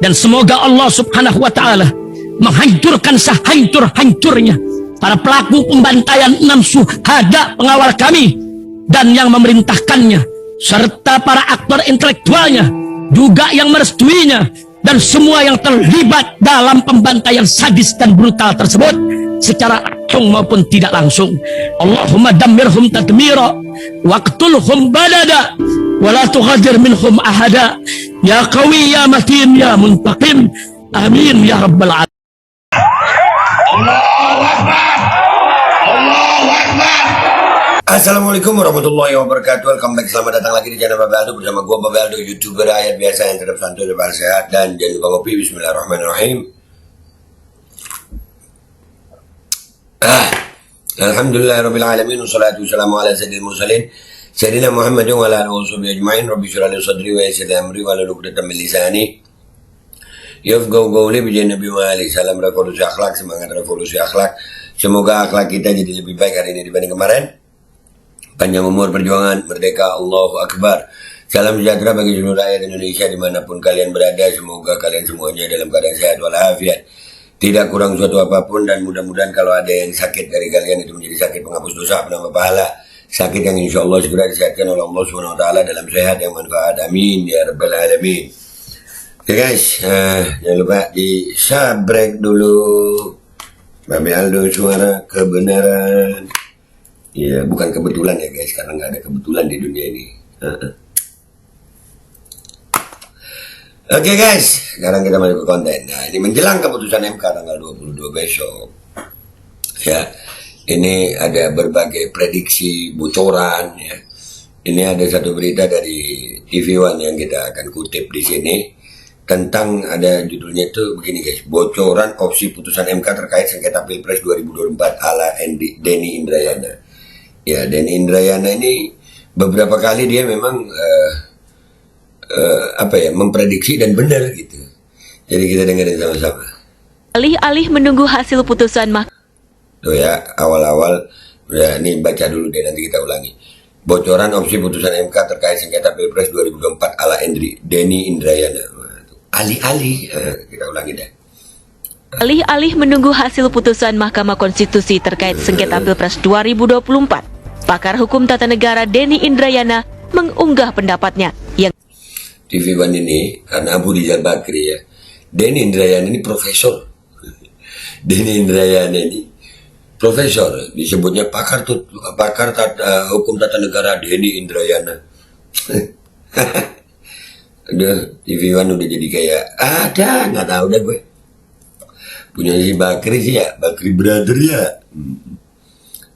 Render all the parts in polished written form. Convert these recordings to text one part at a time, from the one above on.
Dan semoga Allah subhanahu wa ta'ala menghancurkan sehancur-hancurnya para pelaku pembantaian 6 syuhada pengawal kami dan yang memerintahkannya, serta para aktor intelektualnya juga yang merestuinya, dan semua yang terlibat dalam pembantaian sadis dan brutal tersebut secara langsung maupun tidak langsung. Allahumma dammirhum tadmira waqtulhum balada wala tughadir minhum ahada ya qawi ya matin ya muntaqim amin ya rabbal alamin. Assalamualaikum warahmatullahi wabarakatuh. Welcome back, selamat datang lagi di channel Bapak Aldo bersama gua Bapak Aldo, YouTuber rakyat biasa yang tetap santuy dan sehat, dan jangan lupa ngopi. Bismillahirrahmanirrahim. Alhamdulillahirabbil alamin, wassalatu wassalamu ala sayyidil mursalin sayyidina Muhammadin wa ala alihi washabihi ajmain. Rabbi shrah li sadri wa yassir li amri wa hlul 'uqdatam min lisani yafqahu qawli. Bi Nabi Muhammad salam revolusi akhlak, semangat revolusi akhlak. Semoga akhlak kita jadi lebih baik hari ini dibanding kemarin. Panjang umur perjuangan merdeka, Allahu Akbar. Salam sejahtera bagi seluruh rakyat Indonesia dimanapun kalian berada. Semoga kalian semuanya dalam keadaan sehat walafiat, tidak kurang suatu apapun, dan mudah-mudahan kalau ada yang sakit dari kalian itu menjadi sakit penghapus dosa, penambah pahala, sakit yang insya Allah segera disehatkan oleh Allah Subhanahu Wa Taala dalam sehat yang manfaat. Amin ya rabbal alamin. Oke guys, jangan lupa di subscribe dulu. Bapak Aldo, suara kebenaran. Ya, bukan kebetulan ya guys, karena nggak ada kebetulan di dunia ini. Oke guys, sekarang kita masuk ke konten. Nah, ini menjelang keputusan MK tanggal 22 besok. Ya, ini ada berbagai prediksi bocoran. Ya. Ini ada satu berita dari TV One yang kita akan kutip di sini, tentang ada judulnya itu begini guys, bocoran opsi putusan MK terkait sengketa Pilpres 2024 ala Denny Indrayana. Ya, Denny Indrayana ini beberapa kali dia memang memprediksi dan benar gitu. Jadi kita dengerin sama-sama. Alih-alih menunggu hasil putusan Tuh ya, awal-awal udah nih, baca dulu deh, nanti kita ulangi. Bocoran opsi putusan MK terkait sengketa Pilpres 2024 ala Denny Indrayana. Alih-alih, kita ulangi deh. Alih-alih menunggu hasil putusan Mahkamah Konstitusi terkait sengketa Pilpres 2024, pakar hukum tata negara Denny Indrayana mengunggah pendapatnya yang TV One ini karena Abu Rizal Bakri ya. Denny Indrayana ini profesor. Denny Indrayana ini profesor, disebutnya pakar hukum tata negara Denny Indrayana. Udah, TV One udah jadi kayak nggak tahu dah gue. Punya si Bakri sih ya, Bakri Brother ya.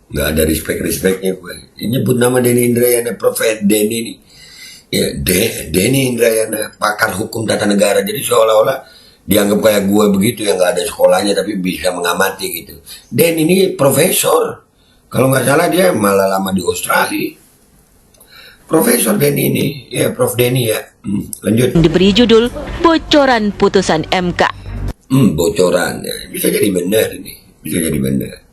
Nggak ada respect-respectnya gue. Ini nyebut nama Denny Indrayana, Profesor Denny nih. Ya, Denny Indrayana, pakar hukum tata negara. Jadi seolah-olah dianggap kayak gue begitu, yang nggak ada sekolahnya tapi bisa mengamati gitu. Denny ini profesor. Kalau nggak salah dia malah lama di Australia. Profesor Denny ini, ya Prof Denny ya. Lanjut. Diberi judul Bocoran Putusan MK. Bocoran, ya. Bisa jadi benar ini, bisa jadi benar.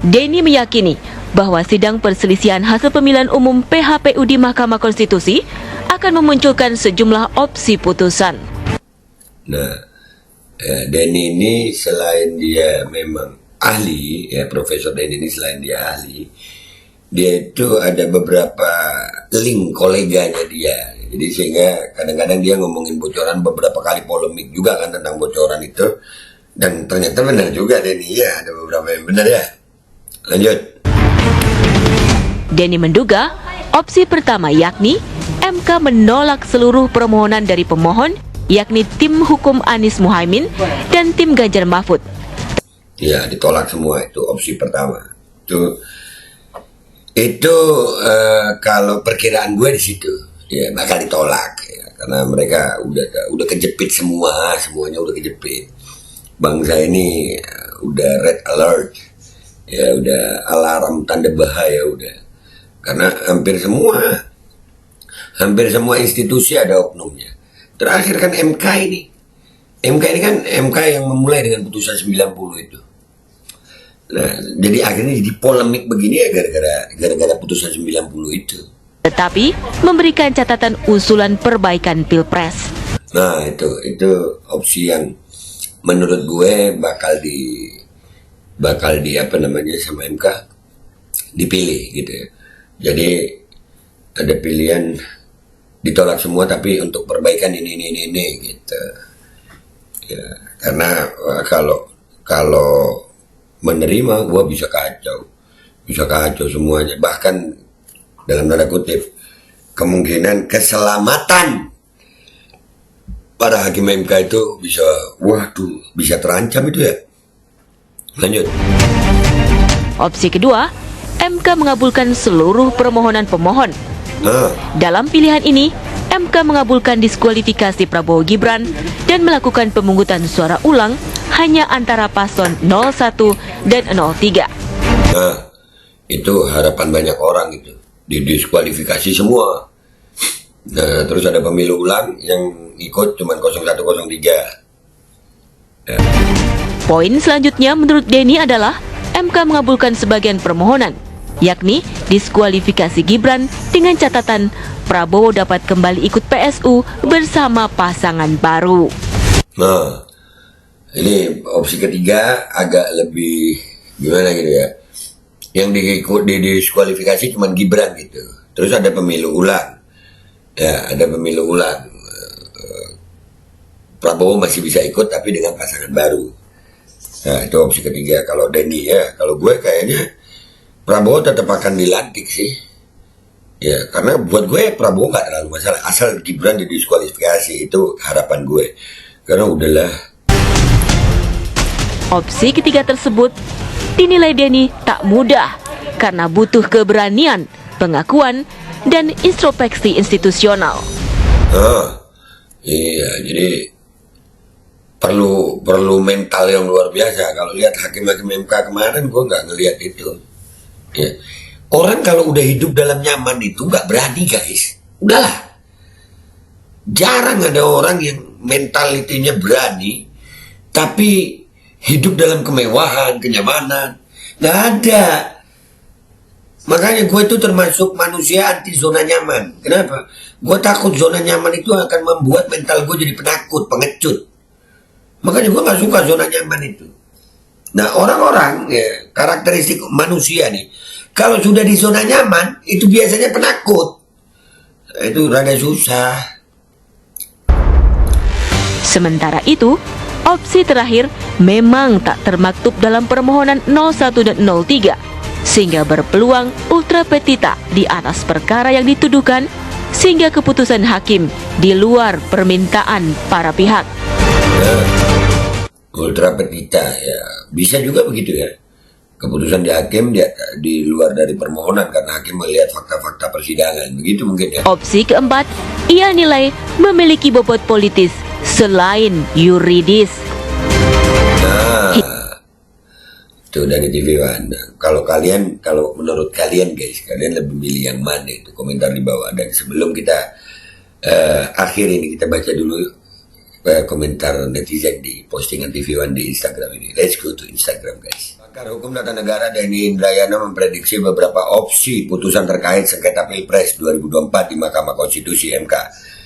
Denny meyakini bahwa sidang perselisihan hasil pemilihan umum PHPU di Mahkamah Konstitusi akan memunculkan sejumlah opsi putusan. Nah, Denny ini selain dia memang ahli, ya Profesor Denny ini selain dia ahli, dia itu ada beberapa link koleganya dia. Jadi sehingga kadang-kadang dia ngomongin bocoran, beberapa kali polemik juga kan tentang bocoran itu. Dan ternyata benar juga Denny, ya ada beberapa yang benar ya. Lanjut. Denny menduga opsi pertama yakni MK menolak seluruh permohonan dari pemohon, yakni tim hukum Anies Muhaimin dan tim Ganjar Mahfud. Ya, ditolak semua, itu opsi pertama. Itu kalau perkiraan gue di situ, ya bakal ditolak ya, karena mereka udah kejepit semuanya udah kejepit. Bangsa ini udah red alert, ya udah alarm tanda bahaya udah, karena hampir semua institusi ada oknumnya. Terakhir kan MK ini kan MK yang memulai dengan putusan 90 itu. Nah, jadi akhirnya jadi polemik begini ya gara-gara putusan 90 itu. Tetapi memberikan catatan usulan perbaikan Pilpres. Nah, itu opsi yang menurut gue bakal di apa namanya sama MK dipilih gitu ya. Jadi ada pilihan ditolak semua tapi untuk perbaikan ini gitu. Ya, karena kalau menerima gue bisa kacau semuanya, bahkan dalam tanda kutip kemungkinan keselamatan para hakim MK itu bisa terancam itu ya. Lanjut. Opsi kedua, MK mengabulkan seluruh permohonan pemohon. Dalam pilihan ini, MK mengabulkan diskualifikasi Prabowo Gibran dan melakukan pemungutan suara ulang hanya antara paslon 01 dan 03. Nah, itu harapan banyak orang itu. Didiskualifikasi semua. Nah, terus ada pemilu ulang yang ikut cuma 0103. Ya. Poin selanjutnya menurut Denny adalah MK mengabulkan sebagian permohonan, yakni diskualifikasi Gibran dengan catatan Prabowo dapat kembali ikut PSU bersama pasangan baru. Nah, ini opsi ketiga agak lebih gimana gitu ya. Yang didiskualifikasi cuma Gibran gitu. Terus ada pemilu ulang. Ya, ada pemilu ulang. Prabowo masih bisa ikut tapi dengan pasangan baru. Nah, itu opsi ketiga kalau Denny ya. Kalau gue kayaknya Prabowo tetap akan dilantik sih. Ya, karena buat gue Prabowo nggak terlalu masalah. Asal Gibran didiskualifikasi, itu harapan gue. Karena udahlah. Opsi ketiga tersebut dinilai Denny tak mudah karena butuh keberanian, pengakuan, dan introspeksi institusional. Iya, jadi perlu mental yang luar biasa. Kalau lihat hakim-hakim MK kemarin, gue nggak ngelihat itu. Ya. Orang kalau udah hidup dalam nyaman itu nggak berani, guys. Udahlah. Jarang ada orang yang mentalitinya berani, tapi hidup dalam kemewahan, kenyamanan. Nggak ada. Makanya gue itu termasuk manusia anti zona nyaman. Kenapa? Gue takut zona nyaman itu akan membuat mental gue jadi penakut, pengecut. Makanya gue gak suka zona nyaman itu. Nah, orang-orang ya, karakteristik manusia nih, kalau sudah di zona nyaman itu biasanya penakut. Nah, itu rada susah. Sementara itu, opsi terakhir memang tak termaktub dalam permohonan 01 dan 03, sehingga berpeluang ultra petita di atas perkara yang dituduhkan, sehingga keputusan hakim di luar permintaan para pihak. Ultra petita ya, bisa juga begitu ya. Keputusan di hakim di luar dari permohonan karena hakim melihat fakta-fakta persidangan, begitu mungkin ya. Opsi keempat, ia nilai memiliki bobot politis selain yuridis. Nah, itu dari TV One. Kalau menurut kalian guys, kalian lebih milih yang mana itu? Komentar di bawah. Dan sebelum kita akhir ini, kita baca dulu komentar netizen di postingan TV One di Instagram ini. Let's go to Instagram guys. Pakar Hukum Tata Negara Denny Indrayana memprediksi beberapa opsi putusan terkait sengketa Pilpres 2024 di Mahkamah Konstitusi MK.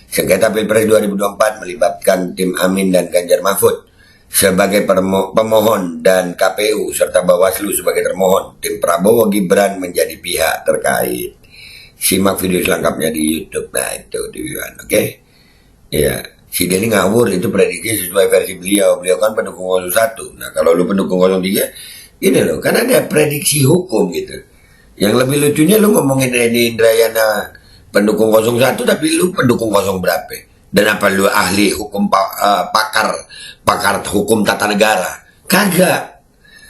Sengketa Pilpres 2024 melibatkan tim Amin dan Ganjar Mahfud sebagai pemohon dan KPU serta Bawaslu sebagai termohon. Tim Prabowo Gibran menjadi pihak terkait. Simak video selengkapnya di YouTube. Nah, itu TV One, oke? Ya. Si Denny ngawur, itu prediksi sesuai versi beliau. Beliau kan pendukung 01. Nah, kalau lu pendukung 03, ini loh, kan ada prediksi hukum gitu. Yang lebih lucunya lu ngomongin Denny Indrayana pendukung 01, tapi lu pendukung 0 berapa? Dan apa lu ahli hukum pakar hukum tata negara? Kagak.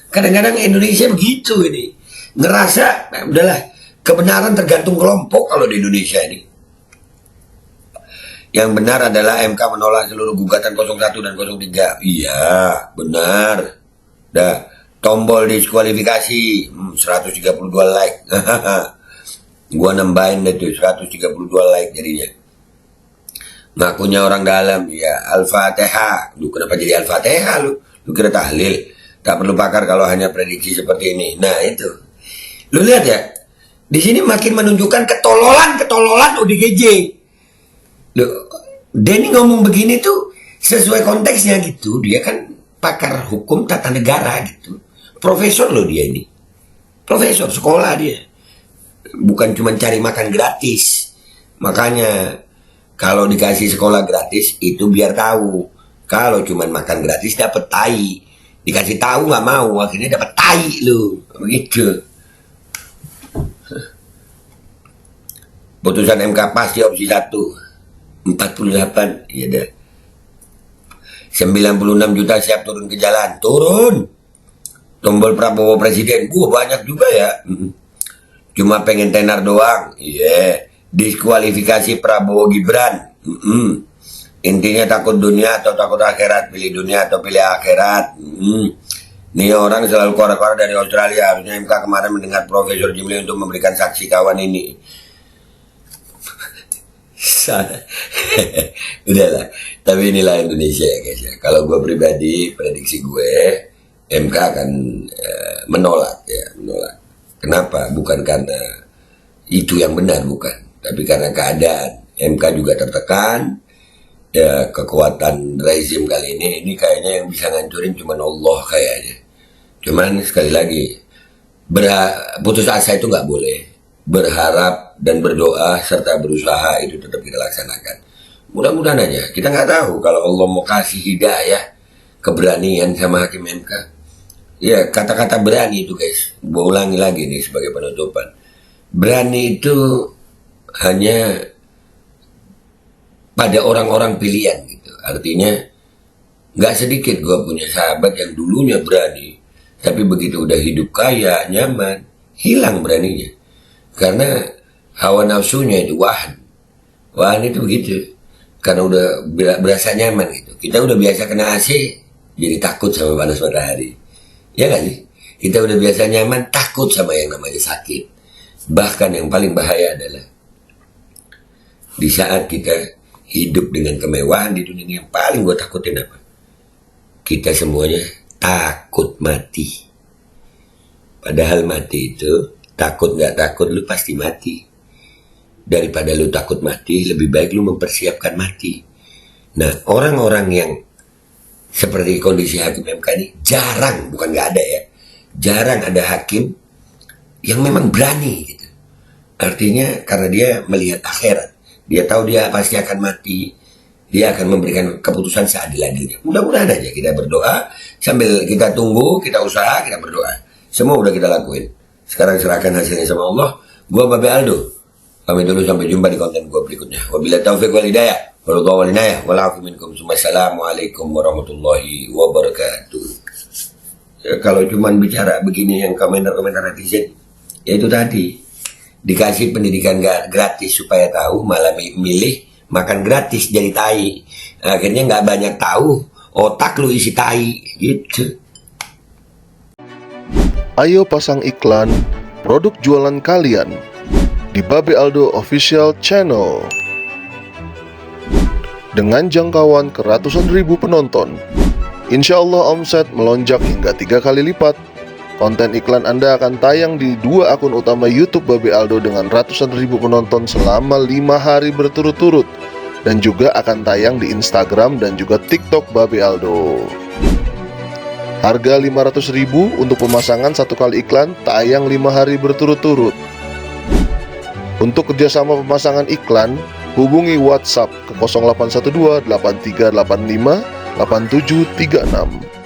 Kadang-kadang Indonesia begitu ini. Ngerasa, udahlah, kebenaran tergantung kelompok kalau di Indonesia ini. Yang benar adalah MK menolak seluruh gugatan 01 dan 03. Iya, benar. Dah, tombol diskualifikasi 132 like. Gua nambahin itu 132 like jadinya. Ngakunya orang dalam, ya Al-Fatihah. Lu kenapa jadi Al-Fatihah lu? Lu kira tahlil. Tak perlu pakar kalau hanya prediksi seperti ini. Nah, itu. Lu lihat ya. Di sini makin menunjukkan ketololan ODGJ. Denny ngomong begini tuh sesuai konteksnya gitu. Dia kan pakar hukum tata negara gitu. Profesor loh dia ini. Profesor sekolah dia. Bukan cuma cari makan gratis. Makanya kalau dikasih sekolah gratis itu biar tahu. Kalau cuma makan gratis dapat tai. Dikasih tahu nggak mau, akhirnya dapat tai lu. Begitu. Putusan MK pasti opsi 1. 48, ya dah. 96 juta siap turun ke jalan. Turun. Tombol Prabowo Presiden. Banyak juga ya. Cuma pengen tenar doang. Iya. Diskualifikasi Prabowo Gibran. Intinya takut dunia atau takut akhirat. Pilih dunia atau pilih akhirat. Nih orang selalu keluar-keluar dari Australia. Harusnya MK kemarin mendengar Profesor Jimli untuk memberikan saksi kawan ini. Udahlah. Tapi inilah Indonesia ya guys ya. Kalau gue pribadi, prediksi gue, MK akan menolak ya. Menolak. Kenapa? Bukan karena itu yang benar, bukan. Tapi karena keadaan. MK juga tertekan. Ya, kekuatan rezim kali ini kayaknya yang bisa ngancurin cuma Allah kayaknya. Cuman sekali lagi, putus asa itu nggak boleh. Berharap dan berdoa serta berusaha itu tetap kita laksanakan. Mudah-mudahan aja. Kita nggak tahu kalau Allah mau kasih hidayah, keberanian sama hakim MK. Ya, kata-kata berani itu guys. Gue ulangi lagi nih sebagai penutupan. Berani itu hanya pada orang-orang pilihan gitu. Artinya nggak sedikit gue punya sahabat yang dulunya berani, tapi begitu udah hidup kaya, nyaman, hilang beraninya. Karena hawa nafsunya itu wahan. Wahan itu begitu. Karena udah berasa nyaman gitu. Kita udah biasa kena AC, jadi takut sama panas matahari. Ya nggak sih? Kita udah biasa nyaman, takut sama yang namanya sakit. Bahkan yang paling bahaya adalah di saat kita hidup dengan kemewahan di dunia ini, yang paling gue takutin apa? Kita semuanya takut mati. Padahal mati itu, takut nggak takut lu pasti mati. Daripada lu takut mati, lebih baik lu mempersiapkan mati. Nah, orang-orang yang seperti kondisi hakim MK ini jarang, bukan nggak ada ya, jarang ada hakim yang memang berani gitu. Artinya karena dia melihat akhirat. Dia tahu dia pasti akan mati. Dia akan memberikan keputusan seadil-adilnya. Mudah-mudahan aja kita berdoa. Sambil kita tunggu, kita usaha, kita berdoa. Semua udah kita lakuin. Sekarang serahkan hasilnya sama Allah. Gua Babe Aldo. Pamit dulu, sampai jumpa di konten gua berikutnya. Wabillahi taufiq wal hidayah. Wallahu wal inayah. Walafu minkum. Assalamualaikum warahmatullahi wabarakatuh. Ya, kalau cuman bicara begini yang komentar-komentar netizen, ya itu tadi. Dikasih pendidikan gratis supaya tahu, malah milih makan gratis jadi tai. Akhirnya nggak banyak tahu, otak lu isi tai gitu. Ayo pasang iklan produk jualan kalian di Babe Aldo Official Channel. Dengan jangkauan ke ratusan ribu penonton, insya Allah omset melonjak hingga 3 kali lipat. Konten iklan Anda akan tayang di 2 akun utama YouTube Babe Aldo dengan ratusan ribu penonton selama 5 hari berturut-turut, dan juga akan tayang di Instagram dan juga TikTok Babe Aldo. Harga 500.000 untuk pemasangan 1 kali iklan, tayang 5 hari berturut-turut. Untuk kerjasama pemasangan iklan, hubungi WhatsApp ke 0812 8385 8736.